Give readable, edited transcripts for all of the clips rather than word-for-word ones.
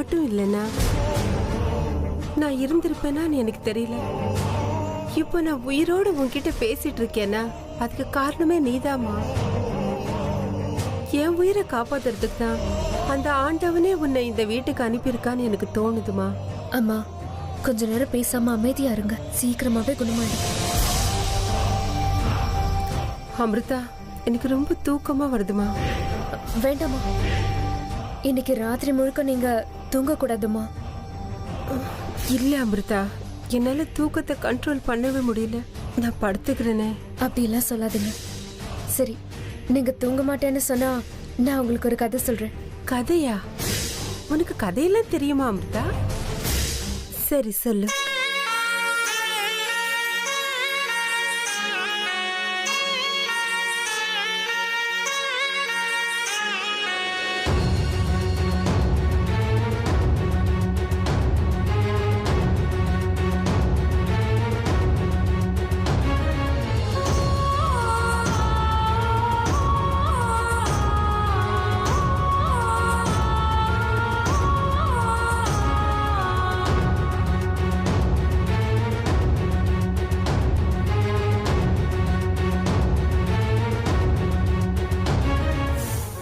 மட்டும் இல்லைன்னா நான் இருந்திருப்பேனான்னு எனக்கு தெரியல. இப்போ நான் உயிரோடு உன்கிட்ட பேசிட்டு இருக்கேன்னா அதுக்கு காரணமே நீதாமா. என் உயிரை காப்பாத்துறதுக்கு தான் அந்த ஆண்டவனே உன்னை இந்த வீட்டுக்கு அனுப்பியிருக்கான்னு எனக்கு தோணுதுமா. அம்மா, கொஞ்ச நேரம் பேசாம அமைதியா இருங்க, சீக்கிரமாவே குணமாயிடும். அமிர்தா, எனக்கு ரொம்ப தூக்கமா வருதுமா. வேண்டாமா, இன்னைக்கு ராத்திரி முழுக்க நீங்க தூங்க கூடாதுமா. இல்ல அமிர்தா, என்னால தூக்கத்தை கண்ட்ரோல் பண்ணவே முடியல. நான் படுத்துக்கிறேனே. அப்படிலாம் சொல்லாதீங்க. சரி, நீங்க தூங்க மாட்டேன்னு சொன்னா நான் உங்களுக்கு ஒரு கதை சொல்றேன். கதையா? உனக்கு கதையெல்லாம் தெரியுமா அமிர்தா? சரி சொல்லு.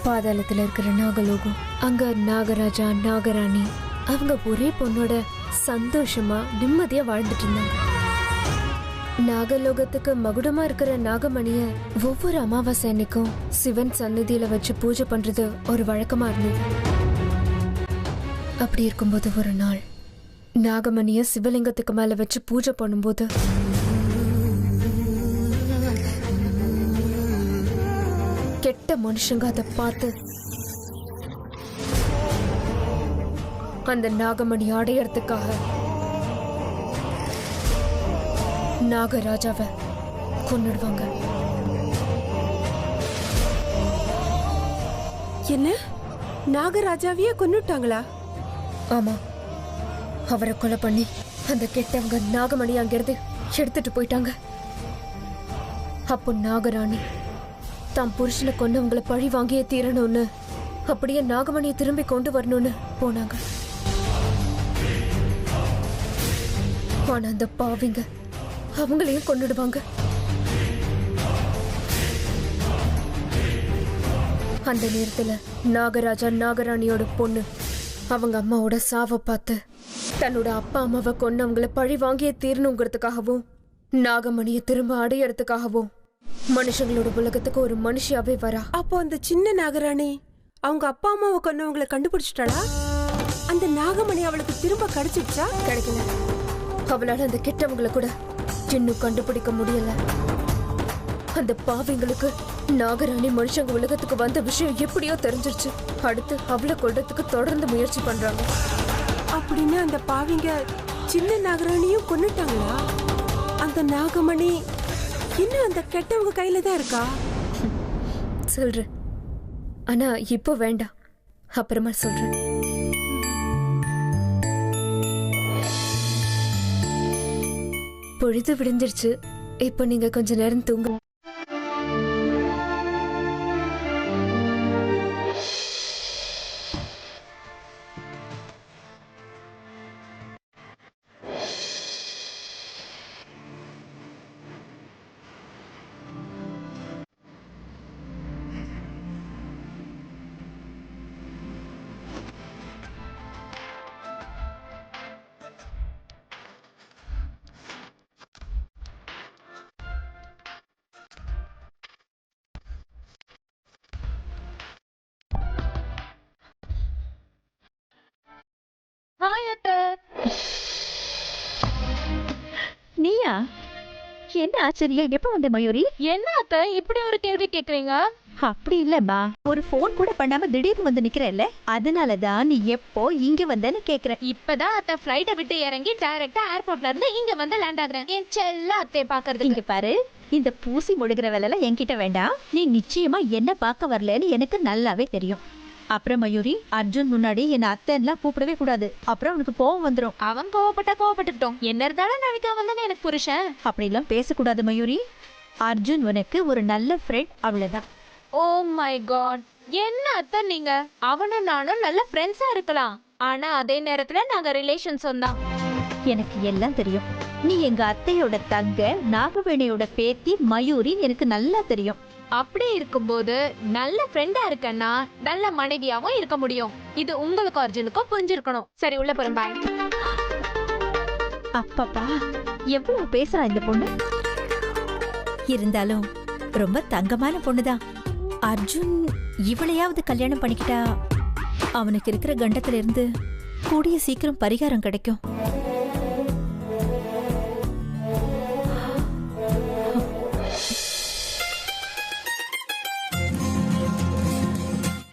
பாதாளத்துல இருக்கிற நாகலோகம், அங்க நாகராஜா நாகராணி அவங்க ஒரே பொண்ணோட சந்தோஷமா நிம்மதியா வாழ்ந்துட்டு இருந்தாங்க. நாகலோகத்துக்கு மகுடமா இருக்கிற நாகமணிய ஒவ்வொரு அமாவாசை அன்னைக்கும் சிவன் சந்நிதியில வச்சு பூஜை பண்றது ஒரு வழக்கமா இருந்தது. அப்படி இருக்கும்போது ஒரு நாள் நாகமணிய சிவலிங்கத்துக்கு மேல வச்சு பூஜை பண்ணும்போது கெட்ட மனுஷங்க அதை பார்த்து அந்த நாகமணி அடையறதுக்காக நாகராஜாவை கொன்னுடுவாங்க. என்ன, நாகராஜாவையே கொன்னுட்டாங்களா? ஆமா, அவரை கொலை பண்ணி அந்த கெட்டவங்க நாகமணி அங்கிருந்து எடுத்துட்டு போயிட்டாங்க. அப்போ நாகராணி தான் புருஷனை கொன்னவங்களை பழி வாங்கியே தீரணும்னு அப்படியே நாகமணியை திரும்பி கொண்டு வரணும்னு போனாங்க. ஆனா அந்த பாவிங்க அவங்களையும் கொன்னுடுவாங்க. அந்த நேரத்துல நாகராஜா நாகராணியோட பொண்ணு அவங்க அம்மாவோட சாவை பார்த்து தன்னோட அப்பா அம்மாவை கொன்னவங்களை பழி வாங்கியே தீரணுங்கிறதுக்காகவும் நாகமணியை திரும்ப அடையறதுக்காகவும் மனுஷங்களோட உலகத்துக்கு ஒரு மனுஷியாவே வரா. அப்போ அந்த சின்ன நாகராணி அவங்க அப்பா அம்மாவை கொன்னவங்களை கண்டுபிடிச்சிட்டாளா? அந்த நாகமணி அவளுக்கு திரும்ப கிடைச்சிடுச்சா? கிடைக்கல. அவளால அந்த கெட்டவங்களை கூட இன்னும் கண்டுபிடிக்க முடியல. அந்த பாவிங்களுக்கு நாகராணி மனுஷங்க உலகத்துக்கு வந்த விஷயம் எப்படியோ தெரிஞ்சிருச்சு. அடுத்து அவளை கொல்றதுக்கு தொடர்ந்து முயற்சி பண்றாங்க. அப்படின்னு அந்த பாவிங்க சின்ன நாகராணியும் கொன்னுட்டாங்களா? அந்த நாகமணி இன்னும் அந்த கெட்டவங்க கையில தான் இருக்கா? சொல்றேன், ஆனா இப்போ வேண்டாம், அப்புறமா சொல்றேன். பொழுது விடிஞ்சிருச்சு. இப்போ நீங்க கொஞ்ச நேரம் தூங்க. நீயா? என்ன ஆச்சரியம், எப்ப வந்த மயூரி? என்ன அத்தை இப்படி ஒரு கேள்வி கேக்குறீங்க? அப்படி இல்லம்மா, ஒரு போன் கூட பண்ணாம திடீர்னு வந்து நிக்கிறல்ல, அதனாலதான் நீ எப்போ இங்க வந்தன்னு கேக்குறேன். இப்பதான் அத்தை ஃபிளைட்டை விட்டு இறங்கி டைரக்டா ஏர்போர்ட்ல இருந்து இங்க வந்து லேண்ட் ஆகுறேன் என் செல்ல அத்தையை பாக்குறதுக்கு. இங்க பாரு, இந்த பூசி முடுகிற வேலை என்கிட்ட வேண்டாம். நீ நிச்சயமா என்ன பார்க்க வரலன்னு எனக்கு நல்லாவே தெரியும். அப்புறம் மயூரி, அர்ஜுன் முன்னாடி என்ன அத்தைன்னுலாம் கூப்பிடவே கூடாது, அப்புறம் அவனுக்கு கோவம் வந்துடும். அவன் கோவப்பட்டா கோவப்பட்டுட்டோம், என்ன இருந்தாலும் நாளைக்கு அவன் தானே எனக்கு புருஷன். அப்படிலாம் பேசக்கூடாது மயூரி. அர்ஜுன் உனக்கு ஒரு நல்ல ஃப்ரெண்ட், அவ்வளவுதான். ஓ மை காட், என்ன அத்தை நீங்க? அவனும் நானும் நல்ல ஃப்ரெண்ட்ஸா இருக்கலாம், ஆனா அதே நேரத்துல நாங்க ரிலேஷன் சொந்தம். எனக்கு எல்லாம் தெரியும். நீ எங்க அத்தையோட தங்க, நாகவேணியோட பேத்தி மயூரி எனக்கு நல்லா தெரியும். அப்படி இருக்கும்போது நல்ல ஃப்ரெண்டா இருக்கன்னா நல்ல மனைவியாவும் இருக்க முடியும். இது உங்களுக்கும் அர்ஜுனுக்கும் புரிஞ்சிருக்கணும். சரி, உள்ள போறேன். பாய். அப்பப்பா, எவ்வளவு பேசுறா இந்த பொண்ணு. இருந்தாலும் ரொம்ப தங்கமான பொண்ணுதான். அர்ஜுன் இவளையாவது கல்யாணம் பண்ணிக்கிட்டா அவனுக்கு இருக்கிற கண்டத்துல இருந்து கூடிய சீக்கிரம் பரிகாரம் கிடைக்கும்.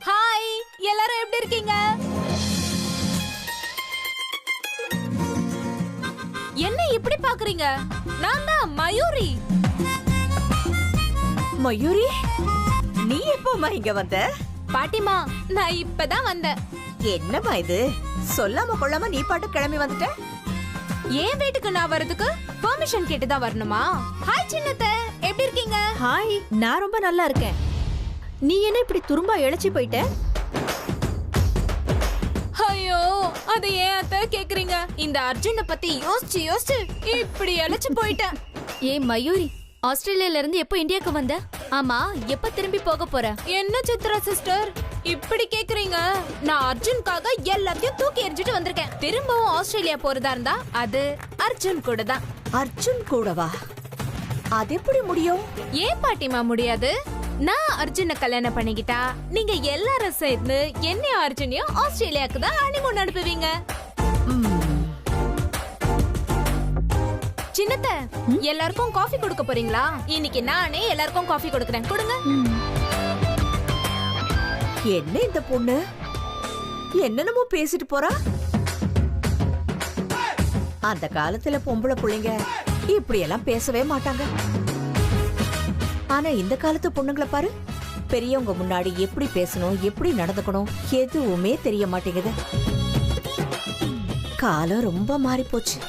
ஹாய், எல்லாரும் எப்படி இருக்கீங்க? என்ன இப்படி பாக்குறீங்க? நான் தான் மயூரி. மயூரி, நீ எப்போமா இங்க வந்த? பாட்டிமா, நான் இப்பதான் வந்தேன். என்னம்மா இது, சொல்லாம கொள்ளாம நீ பாட்டு கிளம்பி வந்துட்ட? ஏன் வீட்டுக்கு நான் வரதுக்கு பெர்மிஷன் கேட்டு தான் வரணுமா? ஹாய் சின்னத்தை, எப்படி இருக்கீங்க? ஹாய், நான் ரொம்ப நல்லா இருக்கேன். நீ என்ன இப்படி துரும்பா இழைச்சி போயிட்ட? ஐயோ, அது ஏன் அத்தை கேக்குறீங்க? இந்த அர்ஜுனை பத்தி யோசிச்சு யோசிச்சு இப்படி இழைச்சு போயிட்டேன். ஏ மயூரி, ஆஸ்திரேலியால இருந்து எப்போ இந்தியாக்கு வந்த? ஆமா, எப்ப திரும்பி போக போற? என்ன சித்ரா சிஸ்டர் இப்படி கேக்குறீங்க? நான் அர்ஜுனுக்காக எல்லாத்தையும் தூக்கி எறிஞ்சிட்டு வந்திருக்கேன். திரும்பவும் ஆஸ்திரேலியா போறதா இருந்தா அது அர்ஜுன் கூட தான். அர்ஜுன் கூடவா? அது எப்படி முடியும்? ஏன் பாட்டிமா முடியாது? நான் அர்ஜுனை கல்யாணம் பண்ணிக்கிட்டா நீங்க எல்லாரும் சேர்ந்து என்னையும் அர்ஜுனையும் ஆஸ்திரேலியாக்கு தான் ஹனிமூன் அனுப்புவீங்க. சின்னத்த, எல்லாருக்கும் காஃபி கொடுக்க போறீங்களா? இன்னைக்கு நானே எல்லாருக்கும் காஃபி கொடுக்கறேன். கொடுங்க. என்ன இந்த பொண்ணு என்னென்னமோ பேசிட்டு போறா? அந்த காலத்துல பொம்பளை பிள்ளைங்க இப்படி எல்லாம் பேசவே மாட்டாங்க. ஆனா இந்த காலத்து பொண்ணுங்களை பாரு, பெரியவங்க முன்னாடி எப்படி பேசணும், எப்படி நடந்துக்கணும் எதுவுமே தெரிய மாட்டேங்குது. காலம் ரொம்ப மாறி போச்சு.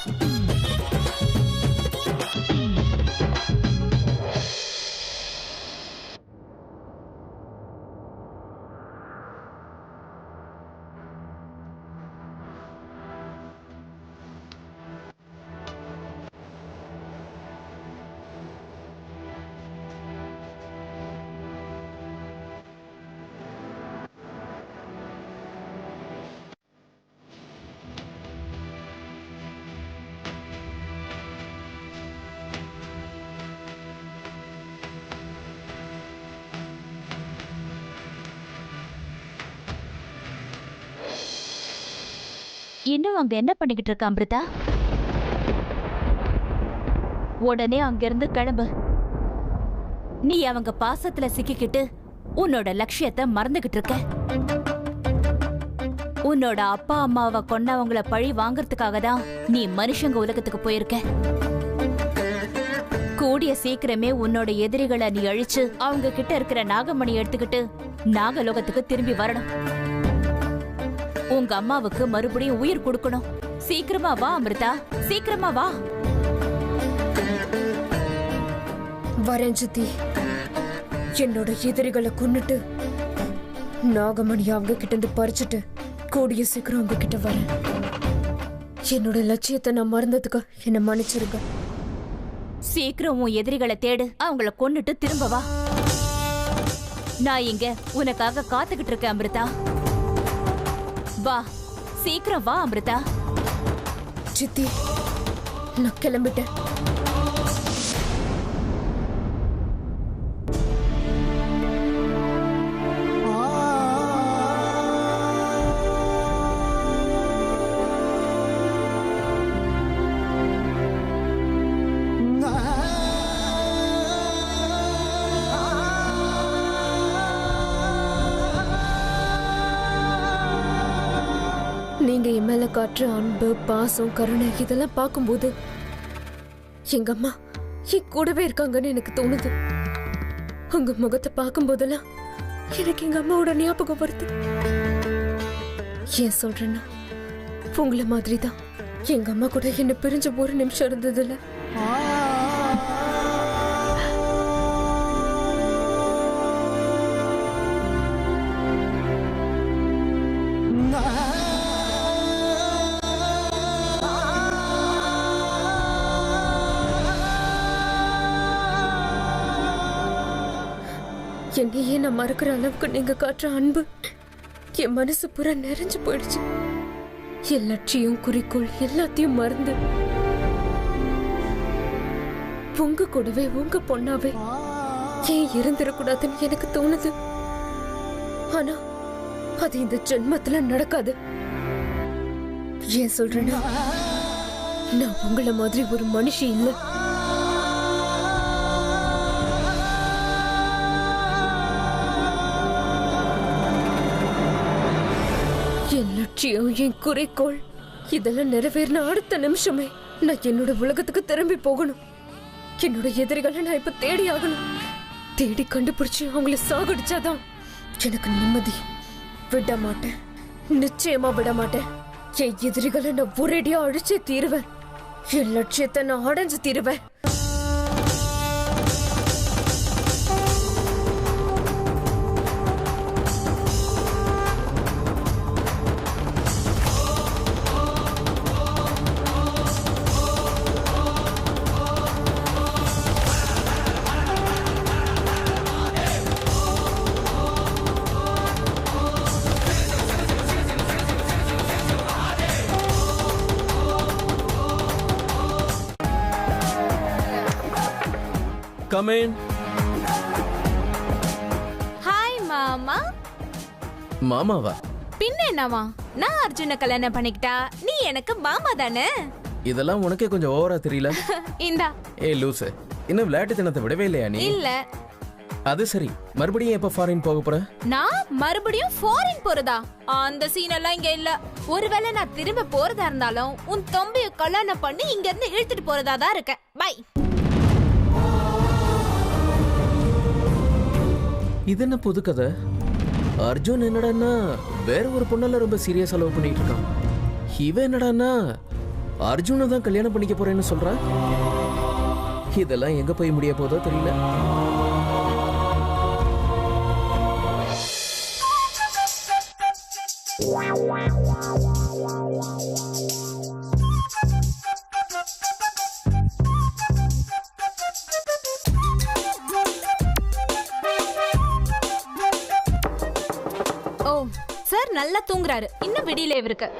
இன்னும் அங்க என்ன பண்ணிக்கிட்டு இருக்க அமிர்தா? உடனே அங்கிருந்து கிளம்பு. நீ அவங்க பாசத்துல சிக்கிக்கிட்டு உன்னோட லட்சியத்தை மறந்துகிட்டு இருக்க. உன்னோட அப்பா அம்மாவை கொன்னவங்கள பழி வாங்கறதுக்காக தான் நீ மனுஷங்க உலகத்துக்கு போயிருக்க. கூடிய சீக்கிரமே உன்னோட எதிரிகளை நீ அழிச்சு அவங்க கிட்ட இருக்கிற நாகமணி எடுத்துக்கிட்டு நாகலோகத்துக்கு திரும்பி வரணும். உங்க அம்மாவுக்கு மறுபடியும் உயிர் கொடுக்கணும். சீக்கிரமா வா அமிர்தா, சீக்கிரமா வா. வரேன் சித்தி. என்னோட எதிரிகளை கொன்னுட்டு நாகமணி அவங்க கிட்ட இருந்து பறிச்சுட்டு கூடிய சீக்கிரம் அவங்க கிட்ட வரேன். என்னோட லட்சியத்தை நான் மறந்ததுக்கு என்ன மன்னிச்சிருங்க. சீக்கிரம் உன் எதிரிகளை தேடு, அவங்கள கொன்னுட்டு திரும்ப வா. நான் இங்க உனக்காக காத்துக்கிட்டு இருக்கேன் அமிர்தா. வா, சீக்கிரம் வா அமிர்தா. சித்தி, நான் கிளம்பிட்டேன். நீங்க என் மேல காட்டுற அன்பு, பாசம், கருணை இதெல்லாம் பார்க்கும்போது எங்க அம்மா என் கூடவே இருக்காங்கன்னு எனக்கு தோணுது. உங்க முகத்தை பார்க்கும் போதெல்லாம் எனக்கு எங்க அம்மாவோட ஞாபகம் வருது. ஏன் சொல்றேன்னா, உங்களை மாதிரி தான் எங்க அம்மா கூட என்ன பிரிஞ்ச ஒரு நிமிஷம் இருந்ததில்ல. என்னையே நான் மறக்கிற அளவுக்கு நீங்க காட்டுற அன்பு என் மனசு பூரா நிறைஞ்சு போயிடுச்சு. என் லட்சியம் குறிக்கோள் எல்லாத்தையும் மறந்து உங்க கூடவே உங்க பொண்ணாவே ஏன் இருந்துடக்கூடாதுன்னு எனக்கு தோணுது. ஆனா அது இந்த ஜென்மத்துல நடக்காது. ஏன் சொல்றேன்னா, நான் உங்கள மாதிரி ஒரு மனுஷி இல்ல. என் லட்சியம், என் குறிக்கோள் இதெல்லாம் நிறைவேறின அடுத்த நிமிஷமே நான் என்னோட உலகத்துக்கு திரும்பி போகணும். என்னோட எதிரிகளை நான் இப்ப தேடி ஆகணும். தேடி கண்டுபிடிச்சு அவங்கள சாகடிச்சாதான் எனக்கு நிம்மதி. விட மாட்டேன், நிச்சயமா விட மாட்டேன். என் எதிரிகளை நான் ஒரேடியா அழிச்சே தீருவேன். என் லட்சியத்தை நான் அடைஞ்சு தீருவேன். Come in. ஹாய் மாமா. மாமாவா? பின்ன என்னவா? நான் அர்ஜுன கல்யாணம் பண்ணிக்கிட்டா நீ எனக்கு மாமா தானே? இதெல்லாம் உனக்கே கொஞ்சம் ஓவரா தெரியல? இந்தா. ஏய் லூசு, இன்னும் விளையாட்டு தினத்தை விடவே இல்லையா நீ? இல்ல. அது சரி, மறுபடியும் எப்ப ஃபாரின் போக போற? நான் மறுபடியும் ஃபாரின் போறதா? அந்த சீன் எல்லாம் இங்க இல்ல. ஒருவேளை நான் திரும்ப போறதா இருந்தாலும் உன் தம்பியை கல்யாணம் பண்ணி இங்க இருந்து இழுத்துட்டு போறதா தான் இருக்கேன். பை. இது என்ன புது கதை? அர்ஜுன் என்னடான்னா வேற ஒரு பொண்ணால ரொம்ப சீரியஸா லவ் பண்ணிட்டு இருக்கான். இவன் என்னடான்னா அர்ஜுனை தான் கல்யாணம் பண்ணிக்க போறேன்னு சொல்றான். இதெல்லாம் எங்க போய் முடிய போதோ தெரியல. ஓ சார் நல்லா தூங்குறாரு. இன்னும் விடியல இவருக்கு.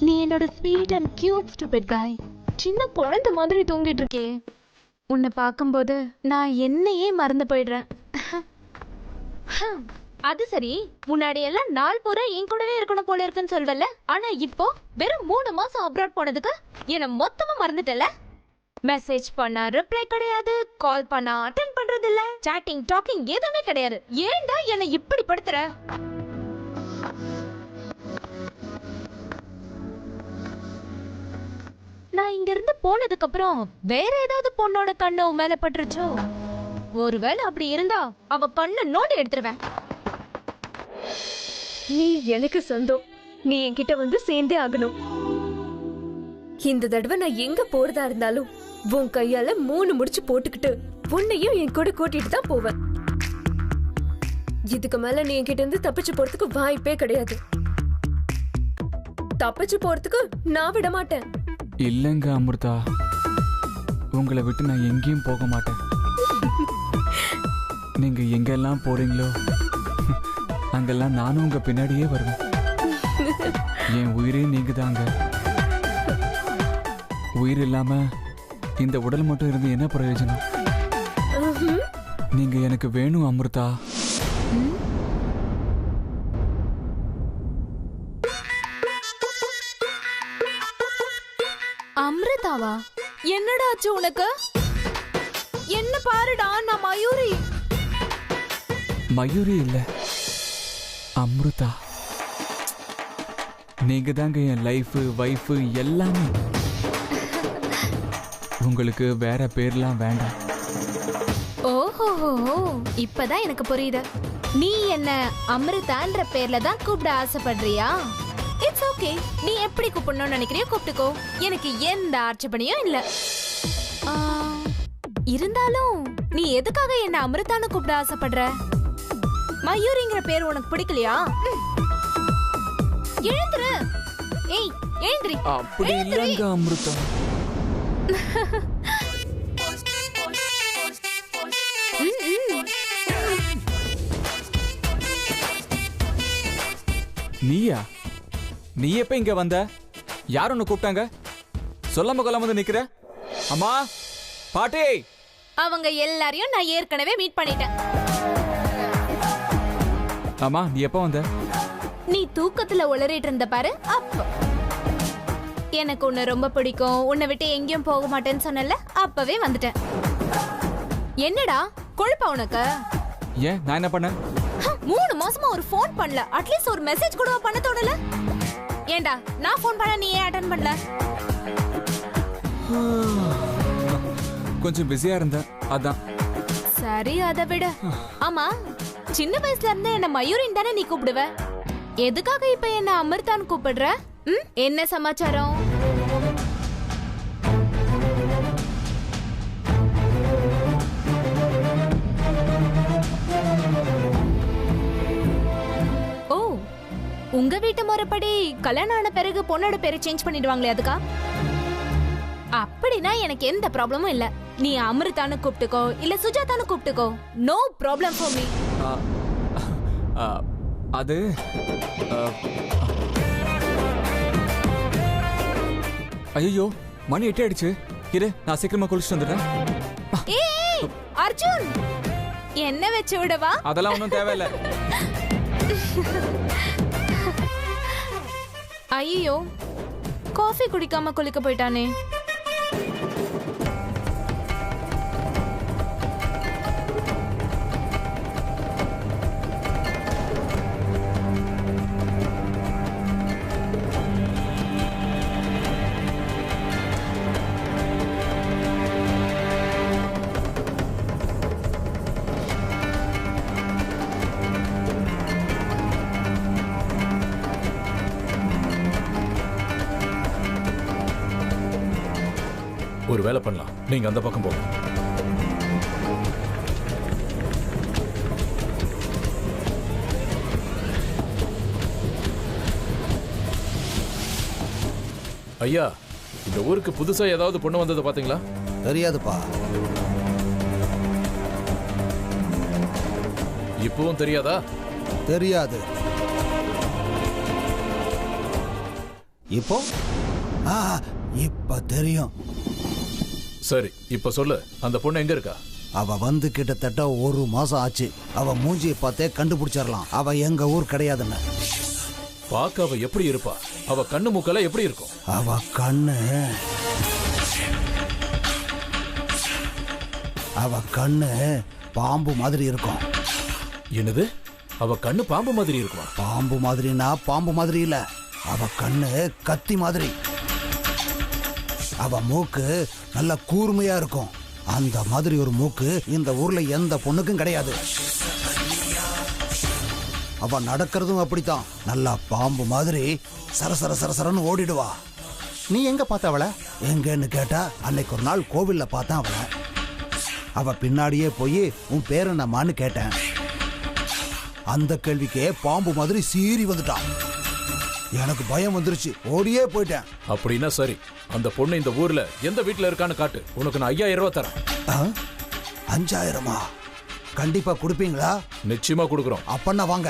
நீ என்னோட ஸ்வீட் அண்ட் கியூட் ஸ்டூபிட் காய். சின்ன குழந்தை மாதிரி தூங்கிட்டு இருக்கே. உன்னை பார்க்கும்போது நான் என்னையே மறந்து போயிடுறேன். அது சரி, முன்னாடி எல்லாம் நாள் பூரா என் கூடவே இருக்கணும் போல இருக்குன்னு சொல்வல்ல. ஆனா இப்போ வெறும் 3 மாசம் அப்ராட் போனதுக்கு என்ன மொத்தமா மறந்துட்டல. மெசேஜ் பண்ணா ரிப்ளை கிடையாது, கால் பண்ணா அட்டென்ட் பண்றது இல்ல, சாட்டிங் டாக்கிங் எதுவுமே கிடையாது. ஏன்டா என்னை இப்படி படுத்துற? நான் இங்க இருந்து போனதுக்கு அப்புறம் வேற ஏதாவது பொண்ணோட கண்ணு உன் மேல பட்டுருச்சோ? ஒருவேளை அப்படி இருந்தா அவ கண்ணை நோண்டி எடுத்துருவேன். நீ எனக்கு சொந்தம். நீ என்கிட்ட வந்து சேர்ந்தே ஆகணும். இந்த தடவை நான் எங்க போறதா இருந்தாலும் உன் கையால 3 முடிச்சு போட்டுக்கிட்டு உன்னையும் என் கூட கூட்டிட்டு தான் போவேன். இதுக்கு மேல நீ என்கிட்ட இருந்து தப்பிச்சு போறதுக்கு வாய்ப்பே கிடையாது. தப்பிச்சு போறதுக்கு நான் விட மாட்டேன். இல்லைங்க அமிர்தா, உங்களை விட்டு நான் எங்கேயும் போக மாட்டேன். நீங்க எங்கெல்லாம் போறீங்களோ அங்கெல்லாம் நானும் உங்க பின்னாடியே வருவேன். என் உயிரே நீங்க தாங்க. உயிர் இல்லாம இந்த உடல் மட்டும் இருந்து என்ன பிரயோஜனம்? நீங்க எனக்கு வேணும் அமிர்தா. அமிர்தாவா? என்னடா ஆச்சு உனக்கு? என்ன பாருடா, நான் மயூரி. மயூரி இல்ல, அமிர்தா. நீங்க தாங்க என் லைஃப் வைஃப் எல்லாமே. உங்களுக்கு வேற பேர்லாம் வேண்டாம். ஓஹோ, இப்பதான் எனக்கு புரியுது. நீ என்ன அமிர்தான்ற பேர்ல தான் கூப்பிட ஆசைப்படுறியா? இட்ஸ் ஓகே, நீ எப்படி கூப்பிடணும்னு நினைக்கிறியோ கூப்பிட்டுக்கோ, எனக்கு எந்த ஆட்சேபனையும் இல்ல. இருந்தாலும் நீ எதுக்காக என்ன அமிர்தான்னு கூப்பிட ஆசைப்படுற? மயூரிங்கிற பேர் உனக்கு பிடிக்கலையா? எழுந்துரு. ஏய் எழுந்திரி. அப்படி இல்லங்க அமிர்தா. நீயா? நீ எப்ப இங்க வந்த? யார் உன்னை கூப்பிட்டாங்க? சொல்லாம கொல்லாம வந்து நிக்கிற? அம்மா, பாட்டி. அவங்க எல்லாரையும் நான் ஏற்கனவே மீட் பண்ணிட்டேன். அம்மா, நீ எப்ப வந்த? நீ தூக்கத்துல உளறிட்டு இருந்த பாரு அப்ப. எனக்கு உன்னை ரொம்ப பிடிக்கும், உன்னை விட்டு எங்கேயும் போக மாட்டேன்னு சொன்னல, அப்பவே வந்துட்டேன். என்னடா கொழுப்பா உனக்கு? ஏன், நான் என்ன பண்ணேன்? 3 மாசமா ஒரு ஃபோன் பண்ணல, அட்லீஸ்ட் ஒரு மெசேஜ் கூட பண்ண தோணல. ஏண்டா நான் ஃபோன் பண்ண நீ ஏன் அட்டெண்ட் பண்ணல? கொஞ்சம் பிஸியா இருந்தேன், அதான். சரி, அதை விட. ஆமா, சின்ன வயசுல இருந்து என்ன மயூரின் தானே நீ கூப்பிடுவ, எதுக்காக இப்ப என்ன அமிர்தான் கூப்பிடுற? என்ன சமாச்சாரம்? ஓ, உங்க வீட்டு முறைப்படி கல்யாணம் ஆன பிறகு பொண்ணோட பேரை சேஞ்ச் பண்ணிடுவாங்களே, அதுக்கா? அப்படின்னா எனக்கு எந்த ப்ராப்ளமும் இல்ல. நீ அமிர்தான்னு கூப்பிட்டுக்கோ, இல்ல சுஜாதான்னு கூப்பிட்டுக்கோ, நோ ப்ராப்ளம் ஃபார் மீ. அது ஐயோ, மணி 8 ஆயிடுச்சு. இரு, நான் சீக்கிரமா குளிச்சுட்டு வந்துடுறேன். ஏய் அர்ஜுன், என்ன வெச்சு விடவா? அதெல்லாம் ஒன்றும் தேவையில்ல. ஐயோ, காஃபி குடிக்காம குளிக்க போயிட்டானே. ஒரு வேலை பண்ணலாம், நீங்க அந்த பக்கம் போங்க. ஐயா, இந்த ஊருக்கு புதுசா ஏதாவது பொண்ணு வந்தது பாத்தீங்களா? தெரியாதுப்பா. இப்பவும் தெரியாதா? தெரியாது. இப்போ இப்ப தெரியும். சரி, இப்ப சொல்லு, அந்த பொண்ணு எங்க இருக்கா? அவ வந்து கிட்டத்தட்ட 1 மாசம் ஆச்சு. அவ மூஞ்சியை பார்த்தே கண்டுபிடிச்சிடலாம் அவ எங்க ஊர் கிடையாதுன்னு. பாக்க அவ எப்படி இருப்பா? அவ கண்ணு மூக்கெல்லாம் எப்படி இருக்கும்? அவ கண்ணு பாம்பு மாதிரி இருக்கும். என்னது? அவ கண்ணு பாம்பு மாதிரி இருக்குமா? பாம்பு மாதிரினா பாம்பு மாதிரி இல்ல, அவ கண்ணு கத்தி மாதிரி. அவ மூக்கு நல்ல கூர்மையா இருக்கும். அந்த மாதிரி ஒரு மூக்கு இந்த ஊர்ல எந்த பொண்ணுக்கும் கிடையாது. அவ நடக்கிறதும் அப்படித்தான், நல்லா பாம்பு மாதிரி சரசர சரசரன்னு ஓடிடுவா. நீ எங்க பார்த்த அவளை? எங்கன்னு கேட்டா, அன்னைக்கு ஒரு நாள் கோவில்ல பார்த்தேன் அவளை. அவ பின்னாடியே போய் உன் பேர் என்னம்மான்னு கேட்டேன். அந்த கேள்விக்கே பாம்பு மாதிரி சீறி வந்துட்டான். எனக்கு பயம் வந்துருச்சு, ஓடியே போயிட்டேன். அப்படின்னா சரி, அந்த பொண்ணு இந்த ஊர்ல எந்த வீட்டுல இருக்கான்னு காட்டு, உனக்கு நான் 5000 ரூபாய் தரேன். 5000? கண்டிப்பா கொடுப்பீங்களா? நிச்சயமா கொடுக்குறோம். அப்பன்னா வாங்க.